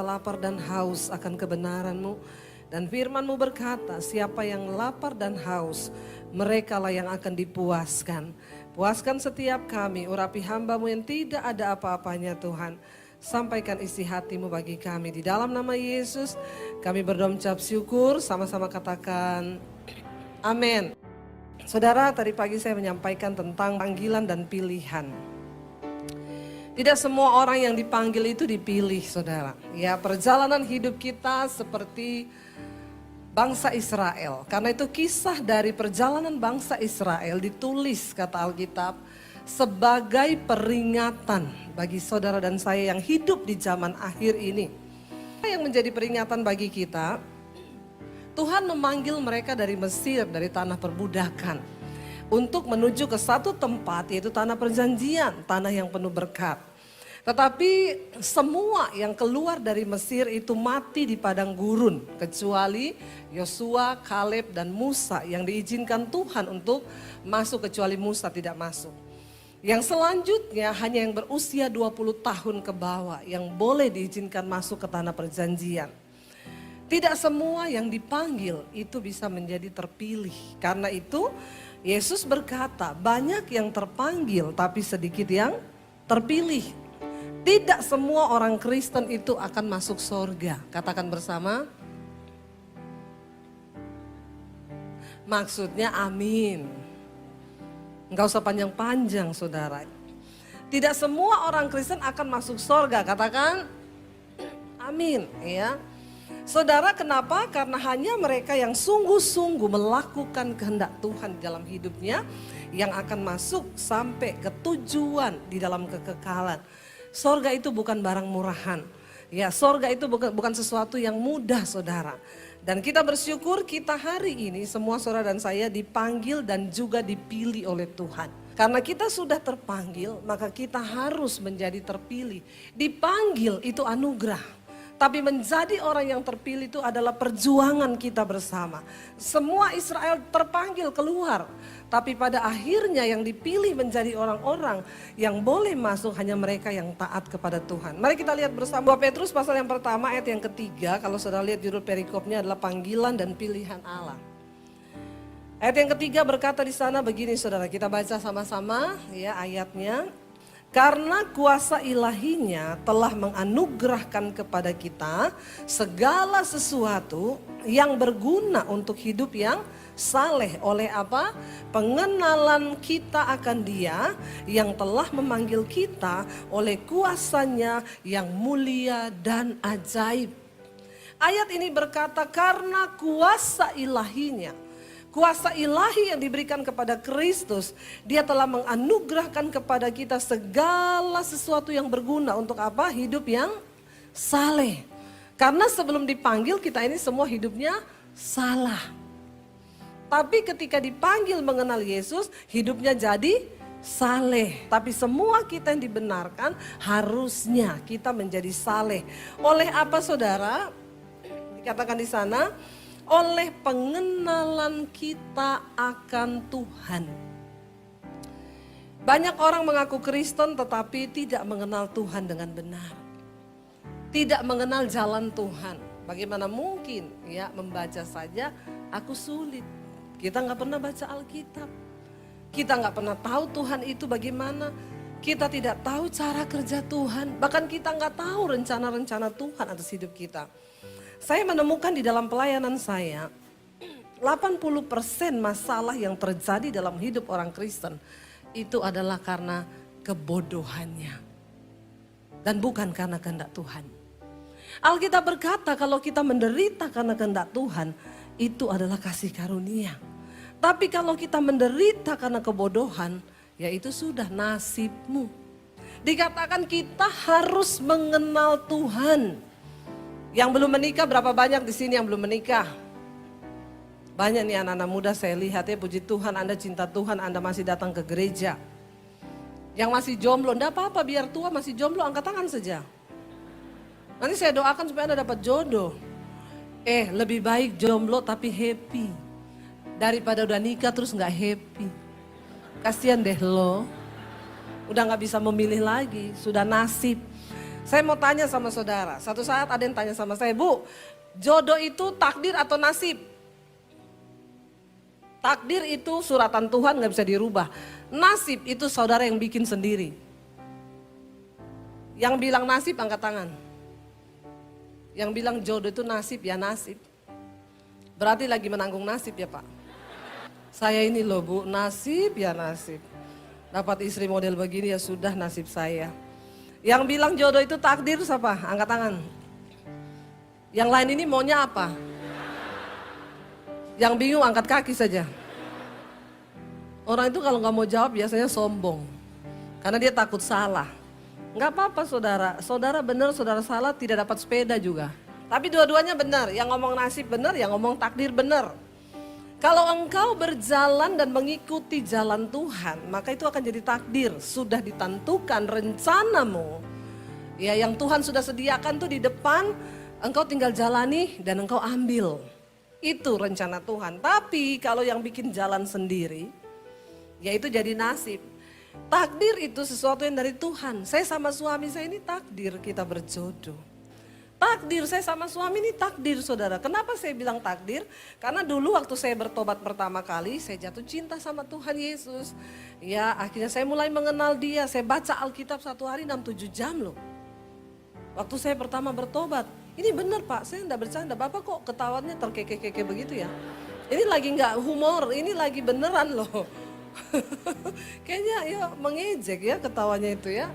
lapar dan haus akan kebenaran-Mu. Dan firman-Mu berkata, siapa yang lapar dan haus, merekalah yang akan dipuaskan. Puaskan setiap kami, urapi hamba-Mu yang tidak ada apa-apanya Tuhan. Sampaikan isi hati-Mu bagi kami. Di dalam nama Yesus kami berdoa mengucap syukur, sama-sama katakan amin. Saudara, tadi pagi saya menyampaikan tentang panggilan dan pilihan. Tidak semua orang yang dipanggil itu dipilih, saudara. Ya, perjalanan hidup kita seperti bangsa Israel. Karena itu kisah dari perjalanan bangsa Israel ditulis, kata Alkitab, sebagai peringatan bagi saudara dan saya yang hidup di zaman akhir ini. Yang menjadi peringatan bagi kita, Tuhan memanggil mereka dari Mesir, dari tanah perbudakan, untuk menuju ke satu tempat, yaitu tanah perjanjian, tanah yang penuh berkat. Tetapi semua yang keluar dari Mesir itu mati di padang gurun, kecuali Yosua, Kaleb, dan Musa yang diizinkan Tuhan untuk masuk, kecuali Musa tidak masuk. Yang selanjutnya hanya yang berusia 20 tahun ke bawah yang boleh diizinkan masuk ke tanah perjanjian. Tidak semua yang dipanggil itu bisa menjadi terpilih. Karena itu Yesus berkata, banyak yang terpanggil tapi sedikit yang terpilih. Tidak semua orang Kristen itu akan masuk surga. Katakan bersama. Maksudnya amin. Enggak usah panjang-panjang, saudara. Tidak semua orang Kristen akan masuk surga. Katakan amin, ya. Saudara, kenapa? Karena hanya mereka yang sungguh-sungguh melakukan kehendak Tuhan dalam hidupnya yang akan masuk sampai ke tujuan di dalam kekekalan. Sorga itu bukan barang murahan. Ya, sorga itu bukan sesuatu yang mudah, saudara. Dan kita bersyukur kita hari ini semua saudara dan saya dipanggil dan juga dipilih oleh Tuhan. Karena kita sudah terpanggil, maka kita harus menjadi terpilih. Dipanggil itu anugerah. Tapi menjadi orang yang terpilih itu adalah perjuangan kita bersama. Semua Israel terpanggil keluar. Tapi pada akhirnya yang dipilih menjadi orang-orang yang boleh masuk hanya mereka yang taat kepada Tuhan. Mari kita lihat bersama 2 Petrus pasal yang pertama ayat yang ketiga. Kalau saudara lihat judul perikopnya adalah panggilan dan pilihan Allah. Ayat yang ketiga berkata di sana begini, saudara, kita baca sama-sama ya ayatnya. Karena kuasa ilahinya telah menganugerahkan kepada kita segala sesuatu yang berguna untuk hidup yang saleh. Oleh apa? Pengenalan kita akan Dia yang telah memanggil kita oleh kuasanya yang mulia dan ajaib. Ayat ini berkata karena kuasa ilahinya. Kuasa ilahi yang diberikan kepada Kristus, Dia telah menganugerahkan kepada kita segala sesuatu yang berguna untuk apa? Hidup yang saleh. Karena sebelum dipanggil kita ini semua hidupnya salah. Tapi ketika dipanggil mengenal Yesus, hidupnya jadi saleh. Tapi semua kita yang dibenarkan harusnya kita menjadi saleh. Oleh apa, saudara? Dikatakan di sana, oleh pengenalan kita akan Tuhan. Banyak orang mengaku Kristen tetapi tidak mengenal Tuhan dengan benar. Tidak mengenal jalan Tuhan. Bagaimana mungkin ya membaca saja aku sulit. Kita nggak pernah baca Alkitab. Kita nggak pernah tahu Tuhan itu bagaimana. Kita tidak tahu cara kerja Tuhan. Bahkan kita nggak tahu rencana-rencana Tuhan atas hidup kita. Saya menemukan di dalam pelayanan saya, 80% masalah yang terjadi dalam hidup orang Kristen itu adalah karena kebodohannya. Dan bukan karena kehendak Tuhan. Alkitab berkata kalau kita menderita karena kehendak Tuhan, itu adalah kasih karunia. Tapi kalau kita menderita karena kebodohan, ya itu sudah nasibmu. Dikatakan kita harus mengenal Tuhan. Yang belum menikah berapa banyak di sini yang belum menikah? Banyak nih anak-anak muda saya lihat ya, puji Tuhan Anda cinta Tuhan, Anda masih datang ke gereja. Yang masih jomblo, enggak apa-apa biar tua masih jomblo, angkat tangan saja. Nanti saya doakan supaya Anda dapat jodoh. Lebih baik jomblo tapi happy. Daripada udah nikah terus gak happy. Kasian deh lo. Udah gak bisa memilih lagi, sudah nasib. Saya mau tanya sama saudara, satu saat ada yang tanya sama saya, Bu, jodoh itu takdir atau nasib? Takdir itu suratan Tuhan gak bisa dirubah. Nasib itu saudara yang bikin sendiri. Yang bilang nasib angkat tangan. Yang bilang jodoh itu nasib, ya nasib. Berarti lagi menanggung nasib ya Pak. Saya ini loh Bu, nasib ya nasib. Dapat istri model begini ya sudah nasib saya. Yang bilang jodoh itu takdir siapa? Angkat tangan. Yang lain ini maunya apa? Yang bingung angkat kaki saja. Orang itu kalau nggak mau jawab biasanya sombong. Karena dia takut salah. Nggak apa-apa saudara. Saudara benar, saudara salah tidak dapat sepeda juga. Tapi dua-duanya benar. Yang ngomong nasib benar, yang ngomong takdir benar. Kalau engkau berjalan dan mengikuti jalan Tuhan, maka itu akan jadi takdir. Sudah ditentukan rencanamu. Ya, yang Tuhan sudah sediakan tuh di depan, engkau tinggal jalani dan engkau ambil. Itu rencana Tuhan. Tapi kalau yang bikin jalan sendiri, ya itu jadi nasib. Takdir itu sesuatu yang dari Tuhan. Saya sama suami saya ini takdir kita berjodoh. Takdir saya sama suami ini takdir saudara. Kenapa saya bilang takdir? Karena dulu waktu saya bertobat pertama kali, saya jatuh cinta sama Tuhan Yesus. Ya akhirnya saya mulai mengenal dia. Saya baca Alkitab satu hari 6-7 jam loh. Waktu saya pertama bertobat. Ini benar Pak, saya enggak bercanda. Bapak kok ketawanya terkeke-keke begitu ya? Ini lagi enggak humor, ini lagi beneran loh. Kayaknya ya mengejek ya ketawanya itu ya.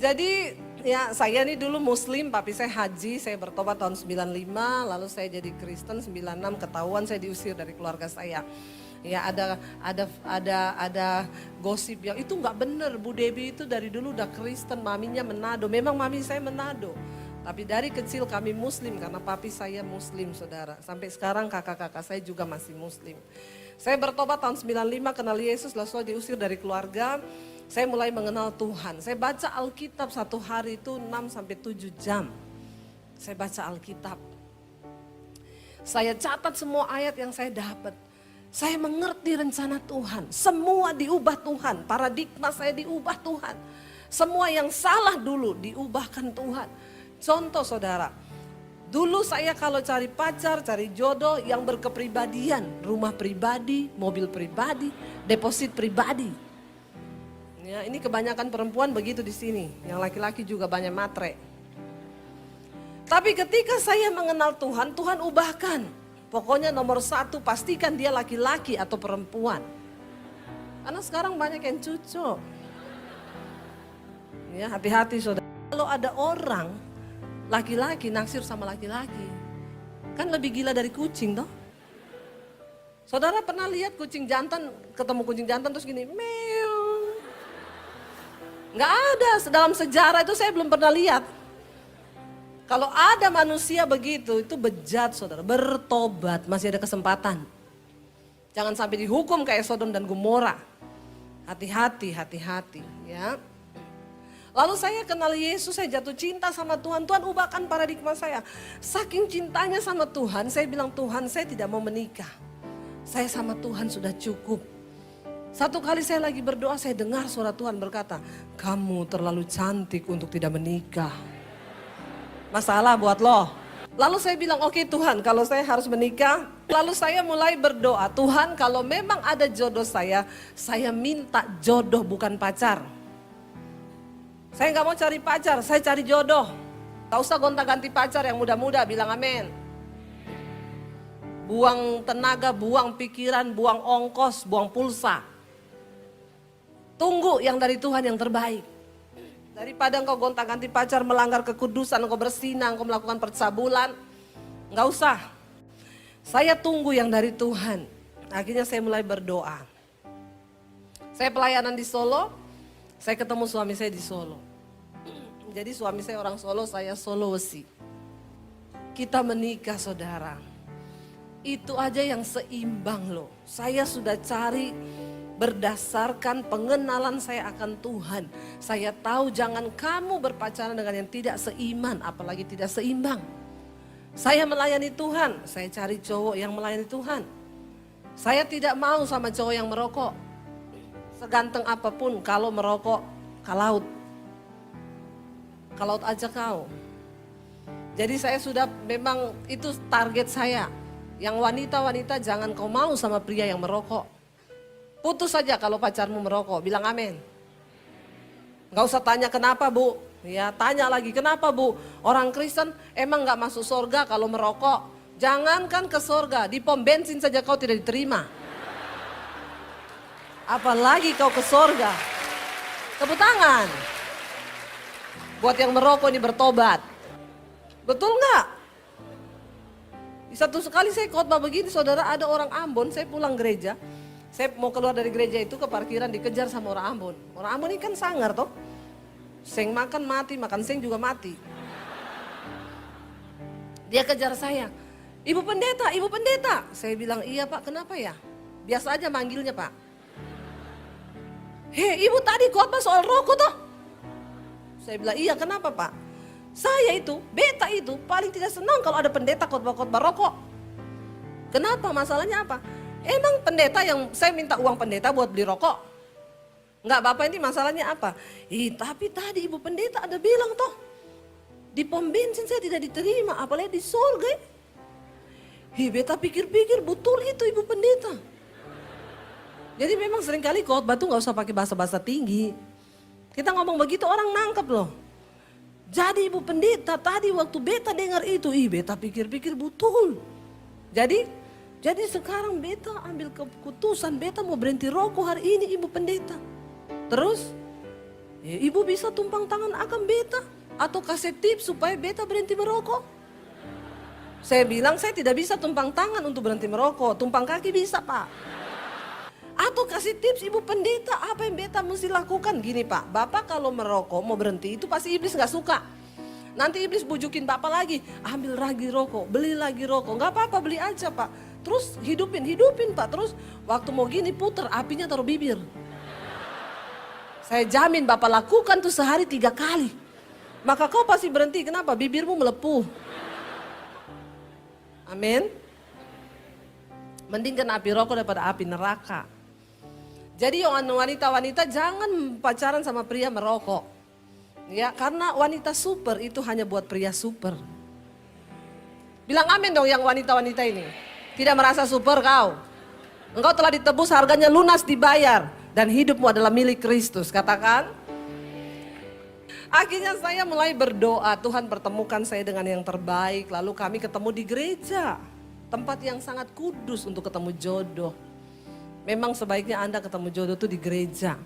Jadi ya saya nih dulu muslim, papi saya haji, saya bertobat tahun 95, lalu saya jadi Kristen 96, ketahuan saya diusir dari keluarga saya. Ya ada gosip yang itu nggak bener, Bu Debbie itu dari dulu udah Kristen, maminya Manado. Memang mami saya Manado. Tapi dari kecil kami muslim karena papi saya muslim saudara. Sampai sekarang kakak-kakak saya juga masih muslim. Saya bertobat tahun 95 kenal Yesus, lalu saya diusir dari keluarga. Saya mulai mengenal Tuhan. Saya baca Alkitab satu hari itu 6-7 jam. Saya baca Alkitab. Saya catat semua ayat yang saya dapat. Saya mengerti rencana Tuhan. Semua diubah Tuhan. Paradigma saya diubah Tuhan. Semua yang salah dulu diubahkan Tuhan. Contoh saudara. Dulu saya kalau cari pacar, cari jodoh yang berkepribadian. Rumah pribadi, mobil pribadi, deposit pribadi. Ya, ini kebanyakan perempuan begitu di sini, yang laki-laki juga banyak matre. Tapi ketika saya mengenal Tuhan, Tuhan ubahkan. Pokoknya nomor satu pastikan dia laki-laki atau perempuan. Karena sekarang banyak yang cucok. Ya, hati-hati saudara. Kalau ada orang laki-laki naksir sama laki-laki, kan lebih gila dari kucing toh. Saudara pernah lihat kucing jantan ketemu kucing jantan terus gini, meow. Nggak ada, dalam sejarah itu saya belum pernah lihat. Kalau ada manusia begitu, itu bejat saudara, bertobat, masih ada kesempatan. Jangan sampai dihukum kayak Sodom dan Gomora. Hati-hati, hati-hati ya. Lalu saya kenal Yesus, saya jatuh cinta sama Tuhan. Tuhan ubahkan paradigma saya. Saking cintanya sama Tuhan, saya bilang Tuhan saya tidak mau menikah. Saya sama Tuhan sudah cukup. Satu kali saya lagi berdoa, saya dengar suara Tuhan berkata, kamu terlalu cantik untuk tidak menikah. Masalah buat lo. Lalu saya bilang, oke Tuhan kalau saya harus menikah. Lalu saya mulai berdoa, Tuhan kalau memang ada jodoh saya minta jodoh bukan pacar. Saya gak mau cari pacar, saya cari jodoh. Tak usah gonta-ganti pacar yang muda-muda, bilang amin. Buang tenaga, buang pikiran, buang ongkos, buang pulsa. Tunggu yang dari Tuhan yang terbaik. Daripada engkau gonta-ganti pacar, melanggar kekudusan, engkau bersinah, engkau melakukan percabulan. Enggak usah. Saya tunggu yang dari Tuhan. Akhirnya saya mulai berdoa. Saya pelayanan di Solo, saya ketemu suami saya di Solo. Jadi suami saya orang Solo, saya Sulawesi. Kita menikah saudara. Itu aja yang seimbang loh. Saya sudah cari berdasarkan pengenalan saya akan Tuhan. Saya tahu jangan kamu berpacaran dengan yang tidak seiman, apalagi tidak seimbang. Saya melayani Tuhan, saya cari cowok yang melayani Tuhan. Saya tidak mau sama cowok yang merokok. Seganteng apapun kalau merokok ke laut. Kalau aja kau. Jadi saya sudah memang itu target saya. Yang wanita-wanita jangan kau mau sama pria yang merokok. Putus saja kalau pacarmu merokok, bilang amin. Gak usah tanya kenapa bu, ya tanya lagi kenapa bu. Orang Kristen emang gak masuk surga kalau merokok. Jangankan ke surga, di pom bensin saja kau tidak diterima. Apalagi kau ke surga. Tepuk tangan. Buat yang merokok ini bertobat. Betul nggak? Satu sekali saya khotbah begini, saudara, ada orang Ambon, saya pulang gereja. Saya mau keluar dari gereja itu ke parkiran, dikejar sama orang Ambon. Orang Ambon ini kan sangar toh. Seng makan mati, makan seng juga mati. Dia kejar saya. Ibu pendeta, ibu pendeta. Saya bilang, iya pak, kenapa ya? Biasa aja manggilnya pak. Hei, ibu tadi khotbah soal rokok toh? Saya bilang, iya kenapa pak? Saya itu, beta itu paling tidak senang kalau ada pendeta khotbah-khotbah rokok. Kenapa? Masalahnya apa? Emang pendeta yang saya minta uang pendeta buat beli rokok? Enggak, bapak ini masalahnya apa? Tapi tadi ibu pendeta ada bilang toh, di pom bensin saya tidak diterima, apalagi di surga. Beta pikir-pikir betul itu ibu pendeta. Jadi memang seringkali khotbah tuh gak usah pakai bahasa-bahasa tinggi. Kita ngomong begitu orang nangkep loh. Jadi ibu pendeta tadi waktu beta dengar itu, beta pikir-pikir betul. Jadi sekarang beta ambil keputusan, beta mau berhenti rokok hari ini ibu pendeta. Terus, ibu bisa tumpang tangan akan beta atau kasih tips supaya beta berhenti merokok. Saya bilang saya tidak bisa tumpang tangan untuk berhenti merokok, tumpang kaki bisa pak. Atau kasih tips ibu pendeta apa yang beta mesti lakukan. Gini pak, bapak kalau merokok mau berhenti itu pasti iblis gak suka. Nanti iblis bujukin bapak lagi, ambil lagi rokok, beli lagi rokok. Gak apa-apa beli aja pak. Terus hidupin pak. Terus waktu mau gini puter, apinya taruh bibir. Saya jamin bapak lakukan tuh sehari 3 kali. Maka kau pasti berhenti, kenapa? Bibirmu melepuh. Amin. Mending kena api rokok daripada api neraka. Jadi wanita-wanita jangan pacaran sama pria merokok. Ya, karena wanita super itu hanya buat pria super. Bilang amin dong yang wanita-wanita ini. Tidak merasa super kau. Engkau telah ditebus, harganya lunas dibayar. Dan hidupmu adalah milik Kristus. Katakan. Akhirnya saya mulai berdoa, Tuhan pertemukan saya dengan yang terbaik. Lalu kami ketemu di gereja. Tempat yang sangat kudus untuk ketemu jodoh. Memang sebaiknya Anda ketemu jodoh itu di gereja.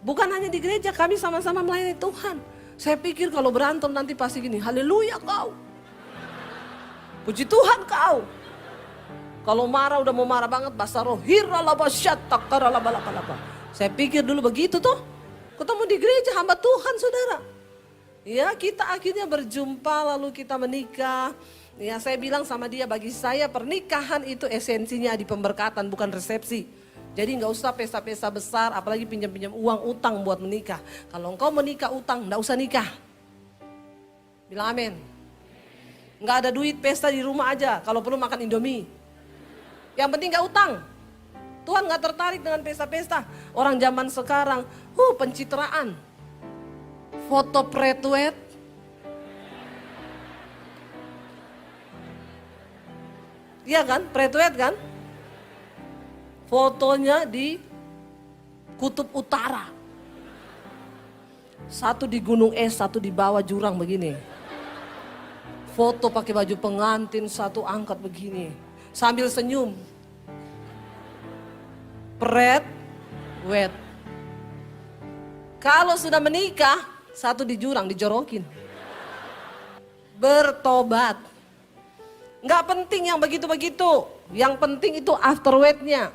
Bukan hanya di gereja, kami sama-sama melayani Tuhan. Saya pikir kalau berantem nanti pasti gini, haleluya kau. Puji Tuhan kau. Kalau marah udah mau marah banget, bahasa roh, saya pikir dulu begitu tuh. Ketemu di gereja hamba Tuhan saudara. Ya kita akhirnya berjumpa lalu kita menikah. Ya saya bilang sama dia, bagi saya pernikahan itu esensinya di pemberkatan bukan resepsi. Jadi gak usah pesta-pesta besar apalagi pinjam-pinjam uang utang buat menikah. Kalau engkau menikah utang gak usah nikah. Bilang amin. Gak ada duit pesta di rumah aja kalau perlu makan Indomie. Yang penting gak utang. Tuhan gak tertarik dengan pesta-pesta. Orang zaman sekarang, pencitraan. Foto pretwet. Iya kan, pretwet kan? Fotonya di kutub utara. Satu di gunung es, satu di bawah jurang begini. Foto pakai baju pengantin, satu angkat begini. Sambil senyum. Pretwet. Kalau sudah menikah, satu di jurang, dijorokin. Bertobat. Nggak penting yang begitu-begitu. Yang penting itu afterweight-nya.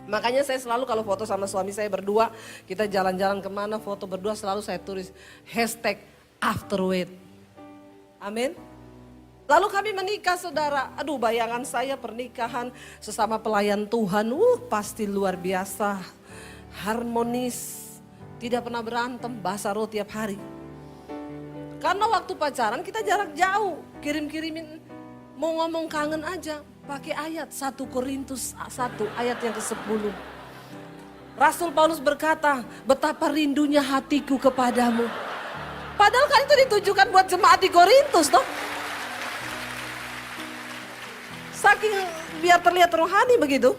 Makanya saya selalu kalau foto sama suami saya berdua, kita jalan-jalan kemana, foto berdua selalu saya tulis #afterweight. Amin. Lalu kami menikah saudara. Aduh bayangan saya pernikahan sesama pelayan Tuhan. Pasti luar biasa. Harmonis. Tidak pernah berantem, bahasa roh tiap hari. Karena waktu pacaran kita jarak jauh. Kirim-kirimin, mau ngomong kangen aja. Pakai ayat 1 Korintus 1 ayat yang ke-10. Rasul Paulus berkata, betapa rindunya hatiku kepadamu. Padahal kan itu ditujukan buat jemaat di Korintus toh. Saking biar terlihat rohani begitu.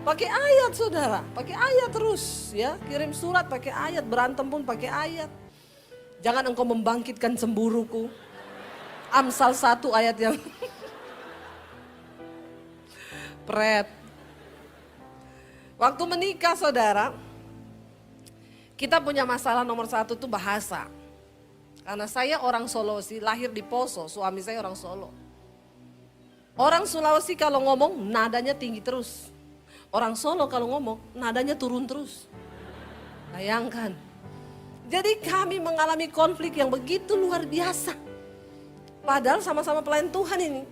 Pakai ayat saudara, pakai ayat terus ya. Kirim surat pakai ayat, berantem pun pakai ayat. Jangan engkau membangkitkan cemburuku. Amsal 1 ayat yang pret. Waktu menikah saudara, kita punya masalah nomor 1 tuh bahasa. Karena saya orang Sulawesi, lahir di Poso, suami saya orang Solo. Orang Sulawesi kalau ngomong nadanya tinggi terus. Orang Solo kalau ngomong nadanya turun terus. Bayangkan. Jadi kami mengalami konflik yang begitu luar biasa. Padahal sama-sama pelayan Tuhan ini.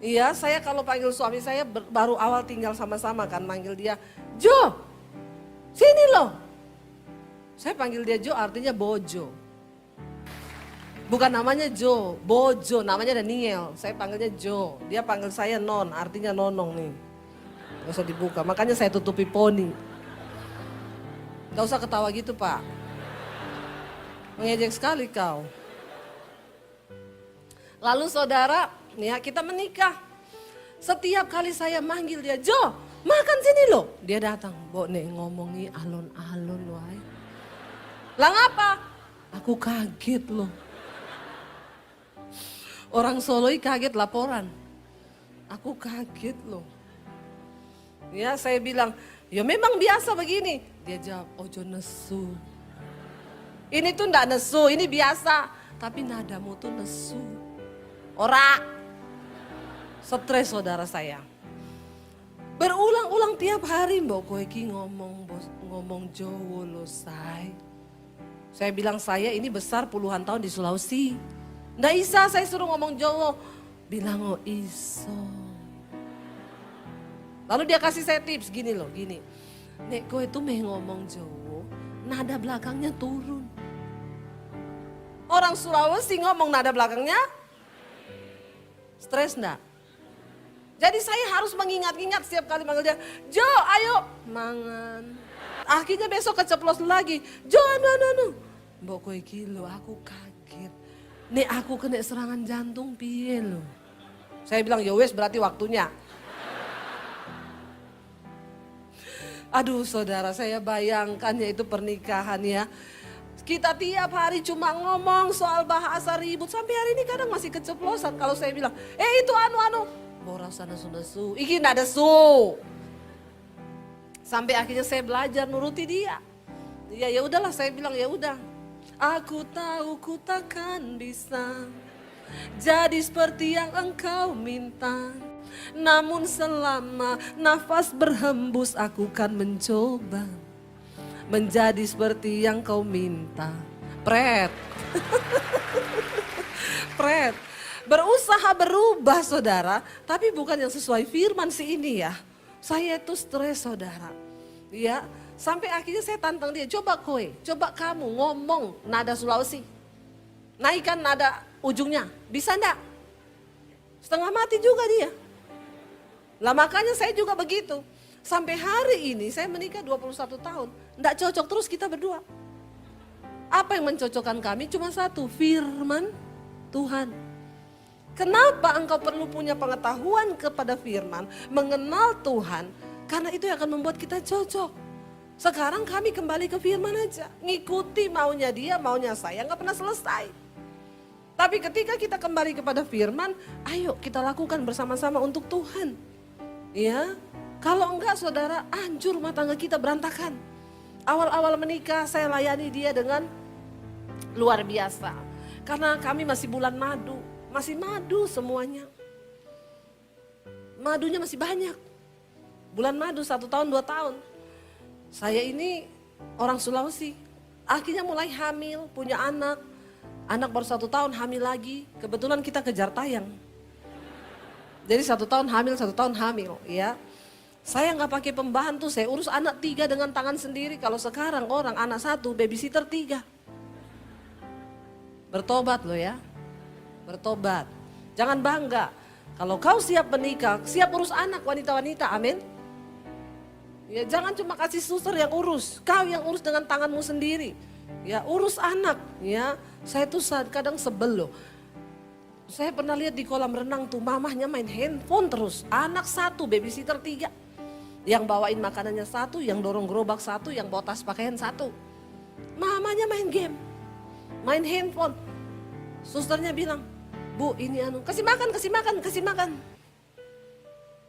Iya, saya kalau panggil suami saya baru awal tinggal sama-sama kan, manggil dia, Jo, sini loh. Saya panggil dia Jo artinya bojo. Bukan namanya Jo, bojo, namanya Daniel. Saya panggilnya Jo, dia panggil saya Non, artinya nonong nih. Gak usah dibuka, makanya saya tutupi poni. Gak usah ketawa gitu Pak. Mengejek sekali kau. Lalu saudara, ya kita menikah. Setiap kali saya manggil dia, Jo, makan sini loh. Dia datang, Bo nih ngomongi alon-alon wahai. Lah ngapa? Aku kaget loh. Orang Solo kaget laporan. Aku kaget loh. Ya saya bilang, ya memang biasa begini. Dia jawab, ojo nesu. Ini tuh ndak nesu, ini biasa. Tapi nadamu tuh nesu. Ora. Stres saudara saya. Berulang-ulang tiap hari mbok kowe iki ngomong Jawa lo say. Saya bilang saya ini besar puluhan tahun di Sulawesi. Nggak bisa saya suruh ngomong Jawa. Bilang oh iso. Lalu dia kasih saya tips gini loh, gini. Nek kowe itu meh ngomong Jawa, nada belakangnya turun. Orang Sulawesi ngomong nada belakangnya stres enggak? Jadi saya harus mengingat-ingat setiap kali manggil dia, Jo ayo mangan. Akhirnya besok keceplos lagi, Jo anu. Mbok kowe iki lho aku kaget. Nek aku kena serangan jantung piye lho. Saya bilang ya wes berarti waktunya. Aduh saudara saya bayangkan ya itu pernikahan ya. Kita tiap hari cuma ngomong soal bahasa ribut. Sampai hari ini kadang masih keceplosan kalau saya bilang, itu anu. Bora sana nesu, iki ndak ada su. Sampai akhirnya saya belajar nuruti dia. Ya udahlah saya bilang ya udah. Aku tahu ku takkan bisa jadi seperti yang engkau minta. Namun selama nafas berhembus aku kan mencoba menjadi seperti yang kau minta. Pret. Pret. Berusaha berubah saudara, tapi bukan yang sesuai firman si ini ya. Saya itu stres saudara. Ya, sampai akhirnya saya tantang dia, coba kowe, coba kamu ngomong nada Sulawesi. Naikkan nada ujungnya, bisa enggak? Setengah mati juga dia. Lah makanya saya juga begitu. Sampai hari ini saya menikah 21 tahun, enggak cocok terus kita berdua. Apa yang mencocokkan kami cuma satu, firman Tuhan. Kenapa engkau perlu punya pengetahuan kepada firman, mengenal Tuhan, karena itu yang akan membuat kita cocok. Sekarang kami kembali ke firman aja, ngikuti maunya dia, maunya saya, nggak pernah selesai. Tapi ketika kita kembali kepada firman, ayo kita lakukan bersama-sama untuk Tuhan. Ya, kalau enggak saudara, hancur rumah tangga kita berantakan. Awal-awal menikah saya layani dia dengan luar biasa. Karena kami masih bulan madu, masih madu semuanya. Madunya masih banyak. Bulan madu 1 tahun 2 tahun. Saya ini orang Sulawesi, akhirnya mulai hamil, punya anak. Anak baru 1 tahun hamil lagi, kebetulan kita kejar tayang. Jadi 1 tahun hamil, 1 tahun hamil ya. Saya nggak pakai pembantu, saya urus anak 3 dengan tangan sendiri. Kalau sekarang orang anak 1, babysitter 3. Bertobat loh ya, bertobat. Jangan bangga, kalau kau siap menikah, siap urus anak wanita-wanita, amin. Ya jangan cuma kasih suster yang urus, kau yang urus dengan tanganmu sendiri. Ya, urus anak, ya. Saya tuh kadang sebel loh. Saya pernah lihat di kolam renang tuh mamahnya main handphone terus. Anak satu, babysitter 3. Yang bawain makanannya satu, yang dorong gerobak satu, yang bawa tas pakaian satu. Mamanya main game, main handphone. Susternya bilang, Bu ini kasih makan, kasih makan, kasih makan.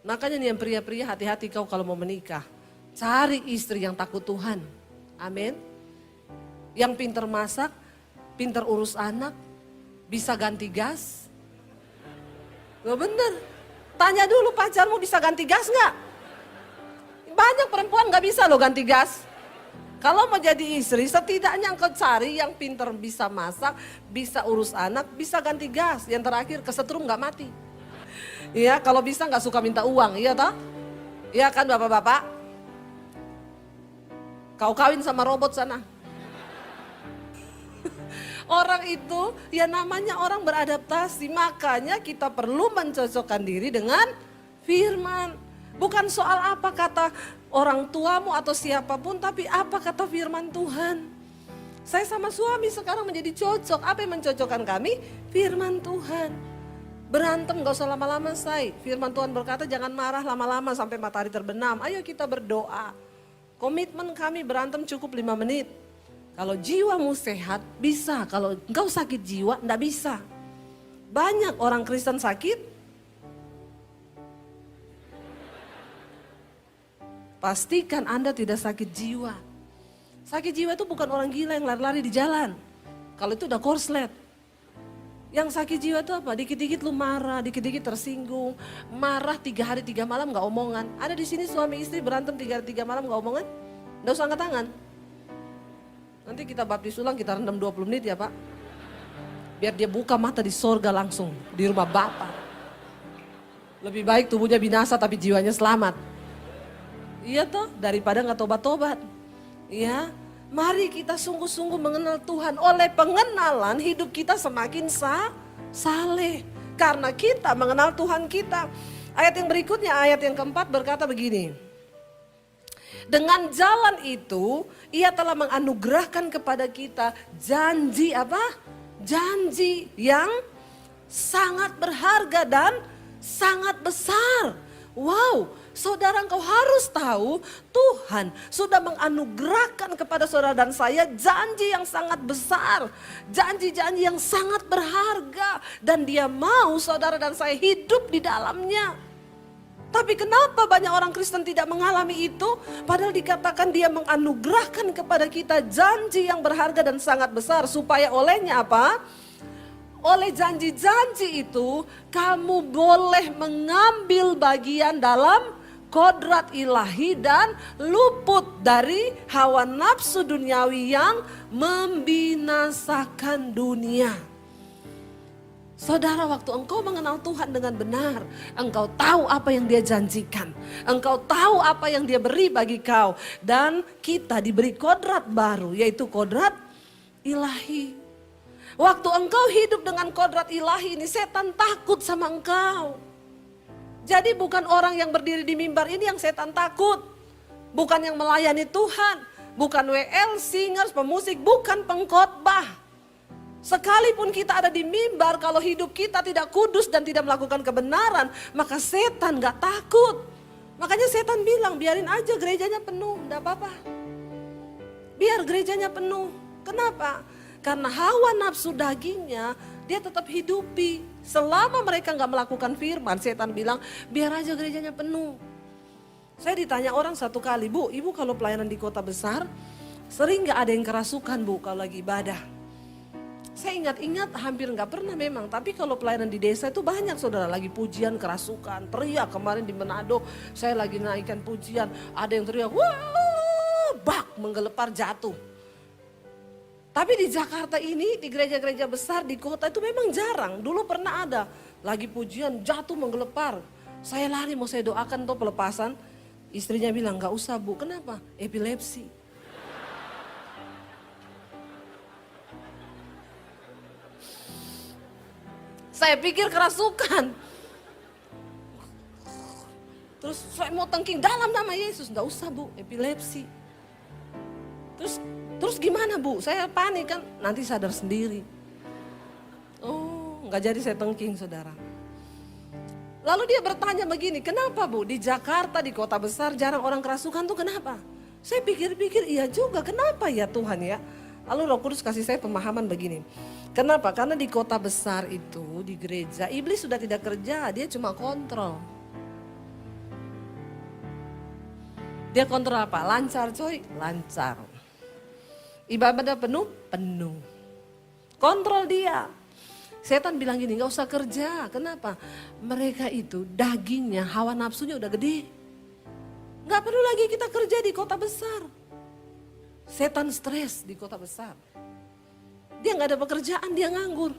Makanya nih yang pria-pria hati-hati kau kalau mau menikah. Cari istri yang takut Tuhan. Amin. Yang pinter masak, pinter urus anak, bisa ganti gas. Gak bener. Tanya dulu pacarmu bisa ganti gas gak? Banyak perempuan gak bisa loh ganti gas. Kalau mau jadi istri setidaknya engkau cari yang pinter bisa masak, bisa urus anak, bisa ganti gas. Yang terakhir kesetrum gak mati. Iya kalau bisa gak suka minta uang, iya toh? Iya kan bapak-bapak? Kau kawin sama robot sana. Orang itu ya namanya orang beradaptasi, makanya kita perlu mencocokkan diri dengan firman. Bukan soal apa kata orang tuamu atau siapapun, tapi apa kata firman Tuhan. Saya sama suami sekarang menjadi cocok, apa yang mencocokkan kami? Firman Tuhan. Berantem gak usah lama-lama say, firman Tuhan berkata jangan marah lama-lama sampai matahari terbenam. Ayo kita berdoa. Komitmen kami berantem cukup 5 menit. Kalau jiwamu sehat, bisa. Kalau engkau sakit jiwa, enggak bisa. Banyak orang Kristen sakit. Pastikan Anda tidak sakit jiwa. Sakit jiwa itu bukan orang gila yang lari-lari di jalan. Kalau itu udah korslet. Yang sakit jiwa itu apa? Dikit-dikit lu marah, dikit-dikit tersinggung. Marah 3 hari 3 malam gak omongan. Ada di sini suami istri berantem 3 hari 3 malam gak omongan? Nggak usah angkat tangan. Nanti kita baptis ulang, kita rendam 20 menit ya Pak. Biar dia buka mata di sorga langsung, di rumah Bapak. Lebih baik tubuhnya binasa tapi jiwanya selamat. Iya toh, daripada nggak tobat-tobat. Ya, mari kita sungguh-sungguh mengenal Tuhan. Oleh pengenalan hidup kita semakin saleh. Karena kita mengenal Tuhan kita. Ayat yang berikutnya, ayat yang keempat berkata begini. Dengan jalan itu, ia telah menganugerahkan kepada kita janji apa? Janji yang sangat berharga dan sangat besar. Wow, saudara engkau harus tahu Tuhan sudah menganugerahkan kepada saudara dan saya janji yang sangat besar. Janji-janji yang sangat berharga dan dia mau saudara dan saya hidup di dalamnya. Tapi kenapa banyak orang Kristen tidak mengalami itu? Padahal dikatakan dia menganugerahkan kepada kita janji yang berharga dan sangat besar. Supaya olehnya apa? Oleh janji-janji itu kamu boleh mengambil bagian dalam kodrat ilahi dan luput dari hawa nafsu duniawi yang membinasakan dunia. Saudara, waktu engkau mengenal Tuhan dengan benar, engkau tahu apa yang dia janjikan. Engkau tahu apa yang dia beri bagi kau. Dan kita diberi kodrat baru, yaitu kodrat ilahi. Waktu engkau hidup dengan kodrat ilahi ini, setan takut sama engkau. Jadi bukan orang yang berdiri di mimbar ini yang setan takut. Bukan yang melayani Tuhan. Bukan WL, singers, pemusik, bukan pengkhotbah. Sekalipun kita ada di mimbar, kalau hidup kita tidak kudus dan tidak melakukan kebenaran, maka setan gak takut. Makanya setan bilang, biarin aja gerejanya penuh, gak apa-apa. Biar gerejanya penuh. Kenapa? Karena hawa nafsu dagingnya, dia tetap hidupi. Selama mereka gak melakukan firman, setan bilang, biar aja gerejanya penuh. Saya ditanya orang satu kali, Bu, Ibu kalau pelayanan di kota besar, sering gak ada yang kerasukan Bu kalau lagi ibadah? Saya ingat-ingat hampir nggak pernah memang, tapi kalau pelayanan di desa itu banyak saudara lagi pujian kerasukan, teriak kemarin di Manado saya lagi naikkan pujian, ada yang teriak, wah, bak menggelepar jatuh. Tapi di Jakarta ini, di gereja-gereja besar di kota itu memang jarang, dulu pernah ada, lagi pujian jatuh menggelepar, saya lari mau saya doakan tuh pelepasan, istrinya bilang nggak usah Bu, kenapa? Epilepsi. Saya pikir kerasukan. Terus saya mau tengking dalam nama Yesus. Enggak usah Bu, epilepsi. Terus Terus gimana Bu? Saya panik kan, nanti sadar sendiri. Oh, nggak jadi saya tengking saudara. Lalu dia bertanya begini, kenapa Bu di Jakarta, di kota besar jarang orang kerasukan tuh kenapa? Saya pikir-pikir iya juga, kenapa ya Tuhan ya? Lalu Roh Kudus kasih saya pemahaman begini. Kenapa? Karena di kota besar itu, di gereja, iblis sudah tidak kerja, dia cuma kontrol. Dia kontrol apa? Lancar coy, lancar. Ibadah penuh, penuh. Kontrol dia. Setan bilang gini, gak usah kerja. Kenapa? Mereka itu dagingnya, hawa nafsunya udah gede. Gak perlu lagi kita kerja di kota besar. Setan stres di kota besar. Dia gak ada pekerjaan, dia nganggur.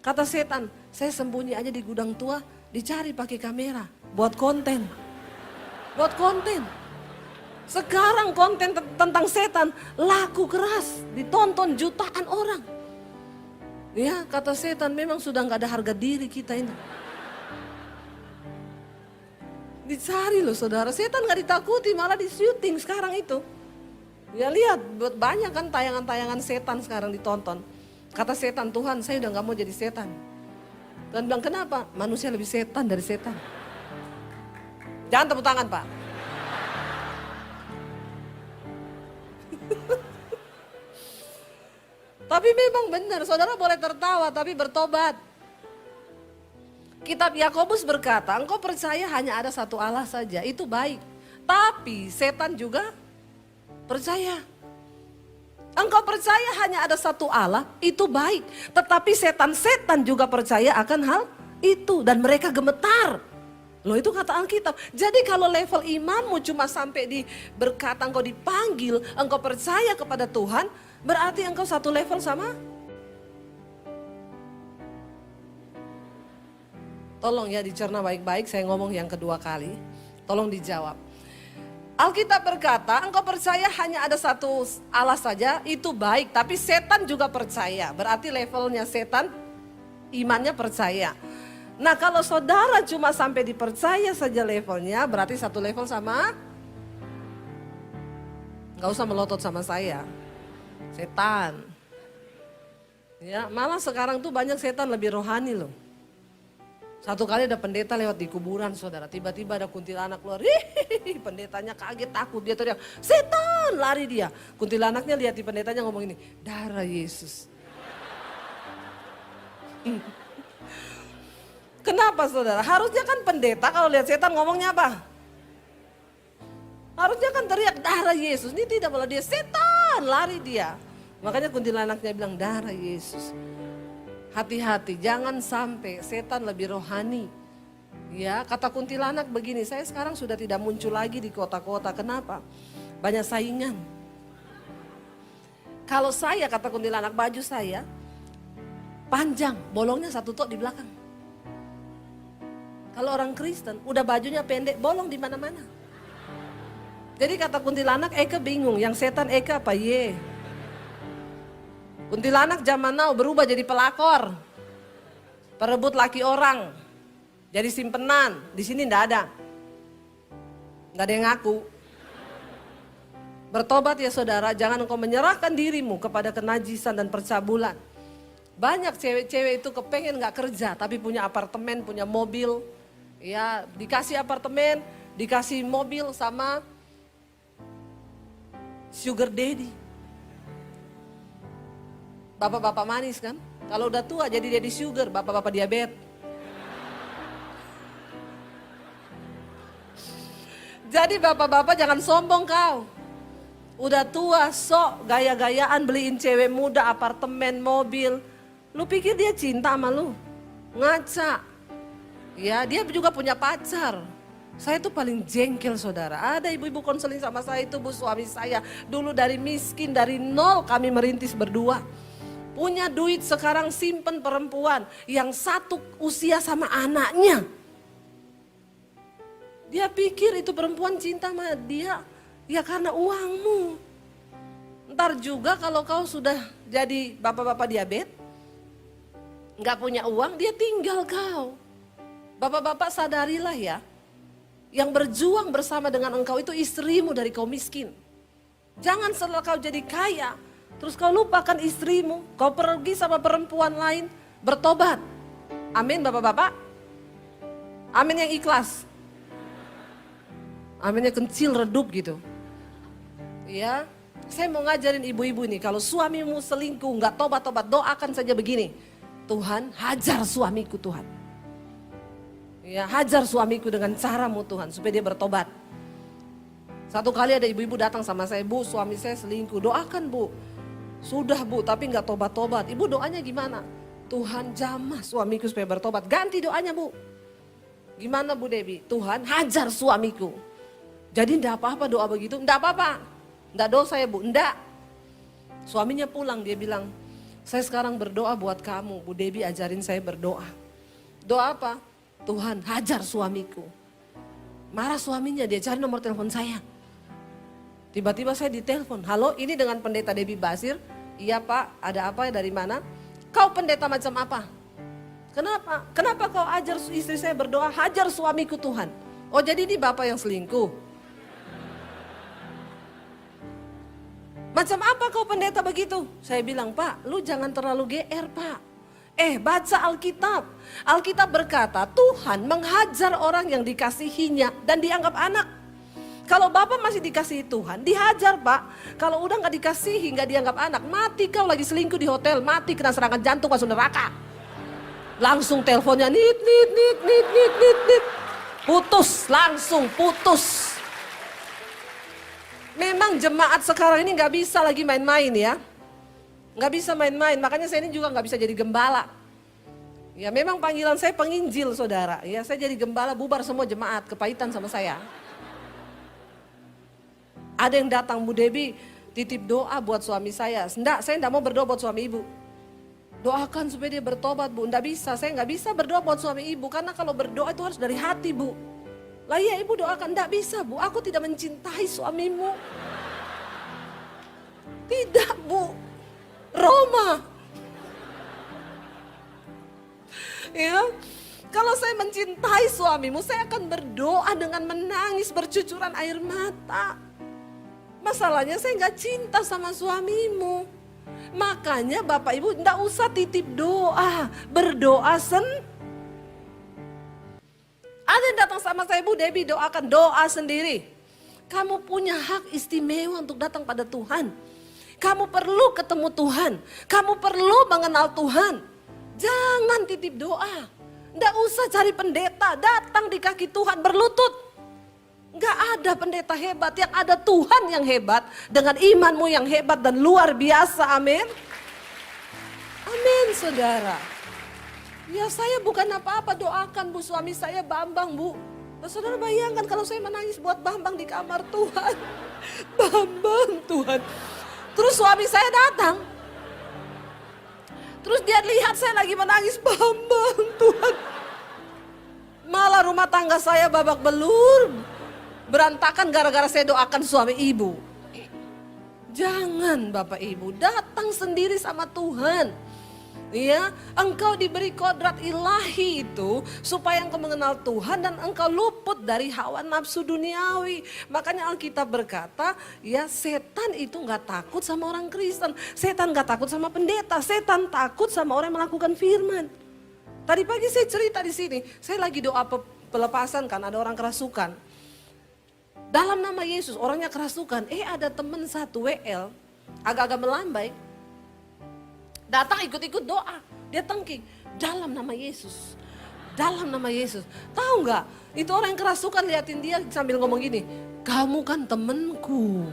Kata setan, saya sembunyi aja di gudang tua, dicari pakai kamera. Buat konten. Buat konten. Sekarang konten tentang setan laku keras, ditonton jutaan orang. Ya, kata setan memang sudah nggak ada harga diri kita ini. Dicari loh saudara, setan nggak ditakuti malah di syuting sekarang itu. Ya lihat, banyak kan tayangan-tayangan setan sekarang ditonton. Kata setan, Tuhan saya udah nggak mau jadi setan. Tuhan bilang kenapa? Manusia lebih setan dari setan. Jangan tepuk tangan Pak. Tapi memang benar, saudara boleh tertawa tapi bertobat. Kitab Yakobus berkata, engkau percaya hanya ada satu Allah saja, itu baik. Tapi setan juga percaya. Engkau percaya hanya ada satu Allah, itu baik. Tetapi setan-setan juga percaya akan hal itu dan mereka gemetar. Loh itu kata Alkitab. Jadi kalau level imanmu cuma sampai berkata engkau dipanggil, engkau percaya kepada Tuhan, berarti engkau satu level sama? Tolong ya dicerna baik-baik, saya ngomong yang kedua kali. Tolong dijawab. Alkitab berkata, engkau percaya hanya ada satu Allah saja, itu baik. Tapi setan juga percaya, berarti levelnya setan, imannya percaya. Nah kalau saudara cuma sampai dipercaya saja levelnya, berarti satu level sama? Gak usah melotot sama saya. Setan. Ya, malah sekarang tuh banyak setan lebih rohani loh. Satu kali ada pendeta lewat di kuburan saudara, tiba-tiba ada kuntilanak keluar. Pendetanya kaget takut, dia teriak, setan, lari dia. Kuntilanaknya lihat di pendetanya ngomong ini, darah Yesus. Kenapa saudara? Harusnya kan pendeta kalau lihat setan ngomongnya apa? Harusnya kan teriak darah Yesus. Ini tidak, malah dia setan, lari dia. Makanya kuntilanaknya bilang darah Yesus. Hati-hati, jangan sampai setan lebih rohani. Ya, kata kuntilanak begini, saya sekarang sudah tidak muncul lagi di kota-kota. Kenapa? Banyak saingan. Kalau saya, kata kuntilanak, baju saya panjang, bolongnya satu tok di belakang. Kalau orang Kristen, udah bajunya pendek, bolong di mana-mana. Jadi kata kuntilanak, Eka bingung, yang setan Eka apa ye? Kuntilanak zaman now berubah jadi pelakor, perebut laki orang, jadi simpenan. Di sini nggak ada yang ngaku. Bertobat ya saudara, jangan engkau menyerahkan dirimu kepada kenajisan dan percabulan. Banyak cewek-cewek itu kepengen nggak kerja, tapi punya apartemen, punya mobil, ya dikasih apartemen, dikasih mobil sama sugar daddy. Bapak-bapak manis kan, kalau udah tua jadi daddy sugar, bapak-bapak diabetes. Jadi bapak-bapak jangan sombong kau. Udah tua sok gaya-gayaan beliin cewek muda apartemen, mobil. Lu pikir dia cinta sama lu? Ngaca. Ya dia juga punya pacar. Saya tuh paling jengkel saudara. Ada ibu-ibu konseling sama saya itu, bu suami saya. Dulu dari miskin, dari nol kami merintis berdua. Punya duit sekarang simpen perempuan yang satu usia sama anaknya. Dia pikir itu perempuan cinta sama dia ya karena uangmu. Ntar juga kalau kau sudah jadi bapak-bapak diabetes, nggak punya uang, dia tinggal kau. Bapak-bapak sadarilah ya, yang berjuang bersama dengan engkau itu istrimu dari kaum miskin. Jangan setelah kau jadi kaya, terus kau lupakan istrimu, kau pergi sama perempuan lain, bertobat. Amin bapak-bapak. Amin yang ikhlas. Aminnya kecil, redup gitu. Ya, saya mau ngajarin ibu-ibu nih, kalau suamimu selingkuh, nggak tobat-tobat, doakan saja begini. Tuhan, hajar suamiku Tuhan. Ya, hajar suamiku dengan caramu Tuhan, supaya dia bertobat. Satu kali ada ibu-ibu datang sama saya, Bu, suami saya selingkuh, doakan Bu. Sudah Bu, tapi nggak tobat-tobat. Ibu doanya gimana? Tuhan jamah suamiku supaya bertobat. Ganti doanya Bu. Gimana Bu Debbie? Tuhan hajar suamiku. Jadi enggak apa-apa doa begitu, enggak apa-apa. Enggak dosa ya Bu, enggak. Suaminya pulang, dia bilang, saya sekarang berdoa buat kamu, Bu Debbie ajarin saya berdoa. Doa apa? Tuhan hajar suamiku. Marah suaminya, dia cari nomor telepon saya. Tiba-tiba saya ditelepon, halo ini dengan pendeta Debbie Basir. Iya Pak, ada apa dari mana? Kau pendeta macam apa? Kenapa? Kenapa kau ajar istri saya berdoa, hajar suamiku Tuhan? Oh jadi ini bapak yang selingkuh? Macam apa kau pendeta begitu? Saya bilang, Pak, lu jangan terlalu GR, Pak. Baca Alkitab. Alkitab berkata, Tuhan menghajar orang yang dikasihinya dan dianggap anak. Kalau bapak masih dikasihi Tuhan, dihajar, Pak. Kalau udah gak dikasihi, gak dianggap anak, mati kau lagi selingkuh di hotel, mati kena serangan jantung masuk neraka. Langsung teleponnya, nit. Putus, langsung putus. Memang jemaat sekarang ini nggak bisa lagi main-main ya. Nggak bisa main-main, makanya saya ini juga nggak bisa jadi gembala. Ya memang panggilan saya penginjil saudara. Ya saya jadi gembala bubar semua jemaat, kepahitan sama saya. Ada yang datang, Bu Debbie titip doa buat suami saya. Enggak, saya enggak mau berdoa buat suami ibu. Doakan supaya dia bertobat Bu, enggak bisa. Saya enggak bisa berdoa buat suami ibu, karena kalau berdoa itu harus dari hati Bu. Lah iya ibu doakan, enggak bisa Bu, aku tidak mencintai suamimu. Tidak Bu, Roma. Ya, kalau saya mencintai suamimu, saya akan berdoa dengan menangis bercucuran air mata. Masalahnya saya nggak cinta sama suamimu. Makanya Bapak Ibu enggak usah titip doa, berdoa Ada yang datang sama saya, Bu Debbie doakan, doa sendiri. Kamu punya hak istimewa untuk datang pada Tuhan. Kamu perlu ketemu Tuhan, kamu perlu mengenal Tuhan. Jangan titip doa, enggak usah cari pendeta, datang di kaki Tuhan berlutut. Enggak ada pendeta hebat, yang ada Tuhan yang hebat dengan imanmu yang hebat dan luar biasa, amin. Amin saudara. Ya saya bukan apa-apa, doakan Bu, suami saya Bambang Bu. Nah, saudara bayangkan kalau saya menangis buat Bambang di kamar Tuhan. Bambang Tuhan. Terus suami saya datang. Terus dia lihat saya lagi menangis, Bambang Tuhan. Malah rumah tangga saya babak belur. Berantakan gara-gara saya doakan suami ibu. Jangan Bapak Ibu, datang sendiri sama Tuhan. Ya, engkau diberi kodrat ilahi itu supaya engkau mengenal Tuhan dan engkau luput dari hawa nafsu duniawi. Makanya Alkitab berkata, ya setan itu nggak takut sama orang Kristen, setan nggak takut sama pendeta, setan takut sama orang yang melakukan firman. Tadi pagi saya cerita di sini, saya lagi doa pelepasan kan, ada orang kerasukan. Dalam nama Yesus orangnya kerasukan, ada teman satu WL agak-agak melambai. Datang ikut-ikut doa, dia tengking, dalam nama Yesus, dalam nama Yesus. Tahu nggak? Itu orang yang kerasukan liatin dia sambil ngomong gini, kamu kan temenku.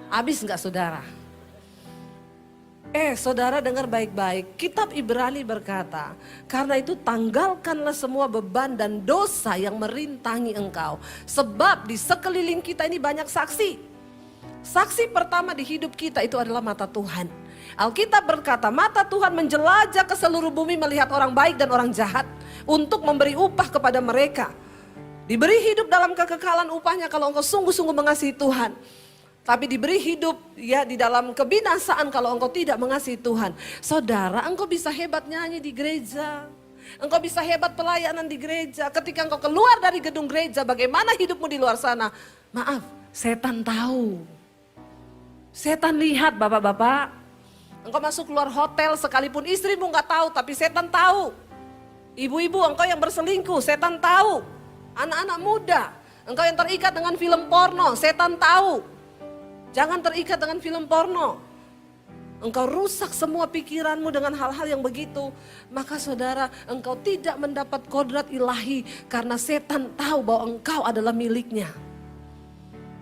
Habis nggak saudara? Saudara dengar baik-baik, kitab Ibrani berkata, karena itu tanggalkanlah semua beban dan dosa yang merintangi engkau. Sebab di sekeliling kita ini banyak saksi. Saksi pertama di hidup kita itu adalah mata Tuhan. Alkitab berkata, mata Tuhan menjelajah ke seluruh bumi melihat orang baik dan orang jahat untuk memberi upah kepada mereka. Diberi hidup dalam kekekalan upahnya kalau engkau sungguh-sungguh mengasihi Tuhan. Tapi diberi hidup ya di dalam kebinasaan kalau engkau tidak mengasihi Tuhan. Saudara, engkau bisa hebat nyanyi di gereja. Engkau bisa hebat pelayanan di gereja. Ketika engkau keluar dari gedung gereja, bagaimana hidupmu di luar sana? Maaf, setan tahu. Setan lihat bapak-bapak. Engkau masuk keluar hotel sekalipun istrimu nggak tahu, tapi setan tahu. Ibu-ibu engkau yang berselingkuh, setan tahu. Anak-anak muda, engkau yang terikat dengan film porno, setan tahu. Jangan terikat dengan film porno. Engkau rusak semua pikiranmu dengan hal-hal yang begitu. Maka saudara, engkau tidak mendapat kodrat ilahi karena setan tahu bahwa engkau adalah miliknya.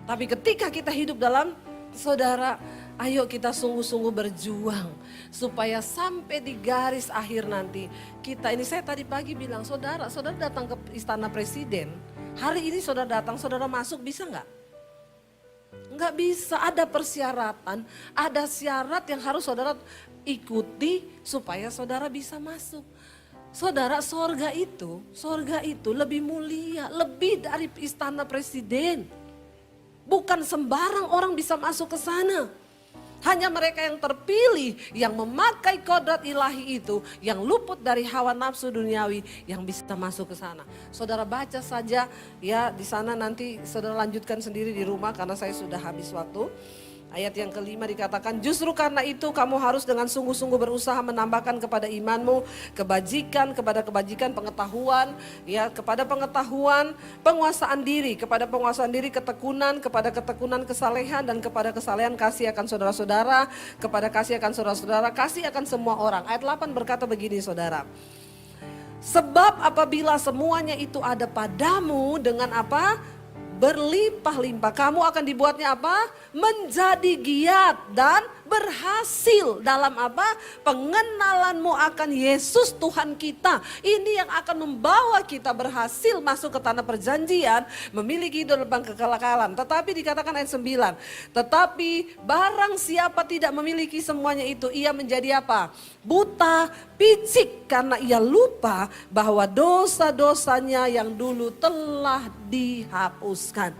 Tapi ketika kita hidup dalam, saudara, ayo kita sungguh-sungguh berjuang supaya sampai di garis akhir nanti kita ini, saya tadi pagi bilang, saudara datang ke istana presiden, hari ini saudara datang, saudara masuk bisa nggak? Nggak bisa, ada persyaratan, ada syarat yang harus saudara ikuti supaya saudara bisa masuk. Saudara, sorga itu lebih mulia, lebih dari istana presiden. Bukan sembarang orang bisa masuk ke sana. Hanya mereka yang terpilih, yang memakai kodrat ilahi itu, yang luput dari hawa nafsu duniawi, yang bisa masuk ke sana. Saudara baca saja ya di sana, nanti saudara lanjutkan sendiri di rumah karena saya sudah habis waktu. Ayat yang kelima dikatakan, justru karena itu kamu harus dengan sungguh-sungguh berusaha menambahkan kepada imanmu kebajikan, kepada kebajikan pengetahuan, ya kepada pengetahuan penguasaan diri, kepada penguasaan diri ketekunan, kepada ketekunan kesalehan, dan kepada kesalehan kasih akan saudara-saudara, kepada kasih akan saudara-saudara, kasih akan semua orang. Ayat 8 berkata begini saudara, sebab apabila semuanya itu ada padamu dengan apa? Berlimpah-limpah, kamu akan dibuatnya apa? Menjadi giat dan berhasil dalam apa? Pengenalanmu akan Yesus Tuhan kita. Ini yang akan membawa kita berhasil masuk ke tanah perjanjian, memiliki hidup dalam kekekalan. Tetapi dikatakan ayat 9, tetapi barang siapa tidak memiliki semuanya itu, ia menjadi apa? Buta, picik, karena ia lupa bahwa dosa-dosanya yang dulu telah dihapuskan.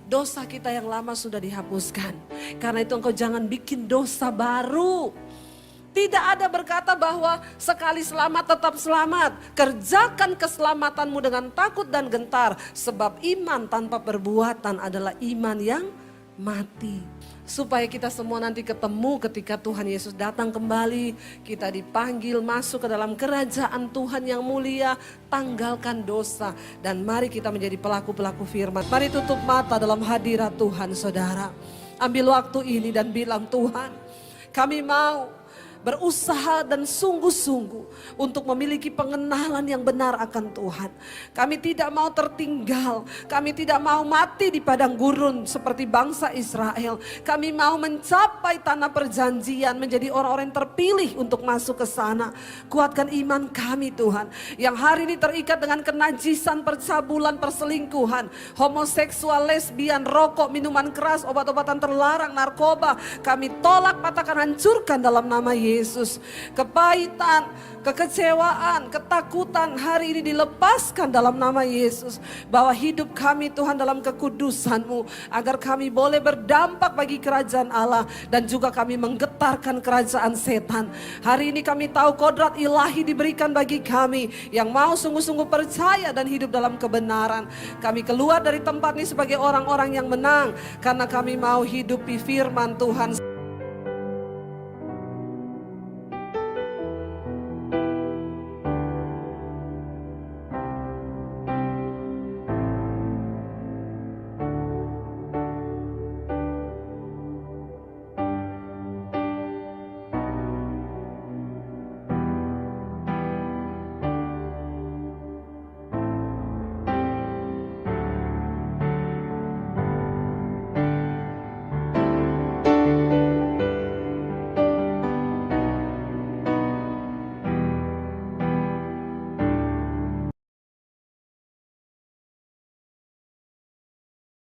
Dosa kita yang lama sudah dihapuskan. Karena itu engkau jangan bikin dosa baru. Tidak ada berkata bahwa sekali selamat tetap selamat. Kerjakan keselamatanmu dengan takut dan gentar. Sebab iman tanpa perbuatan adalah iman yang mati. Supaya kita semua nanti ketemu ketika Tuhan Yesus datang kembali. Kita dipanggil masuk ke dalam kerajaan Tuhan yang mulia. Tanggalkan dosa dan mari kita menjadi pelaku-pelaku firman. Mari tutup mata dalam hadirat Tuhan saudara. Ambil waktu ini dan bilang, Tuhan, kami mau berusaha dan sungguh-sungguh untuk memiliki pengenalan yang benar akan Tuhan. Kami tidak mau tertinggal, kami tidak mau mati di padang gurun seperti bangsa Israel. Kami mau mencapai tanah perjanjian, menjadi orang-orang yang terpilih untuk masuk ke sana. Kuatkan iman kami Tuhan, yang hari ini terikat dengan kenajisan, percabulan, perselingkuhan, homoseksual, lesbian, rokok, minuman keras, obat-obatan terlarang, narkoba. Kami tolak, patahkan, hancurkan dalam nama Yesus. Kepahitan, kekecewaan, ketakutan hari ini dilepaskan dalam nama Yesus. Bahwa hidup kami Tuhan dalam kekudusan-Mu, agar kami boleh berdampak bagi kerajaan Allah dan juga kami menggetarkan kerajaan setan. Hari ini kami tahu kodrat ilahi diberikan bagi kami yang mau sungguh-sungguh percaya dan hidup dalam kebenaran. Kami keluar dari tempat ini sebagai orang-orang yang menang karena kami mau hidupi firman Tuhan.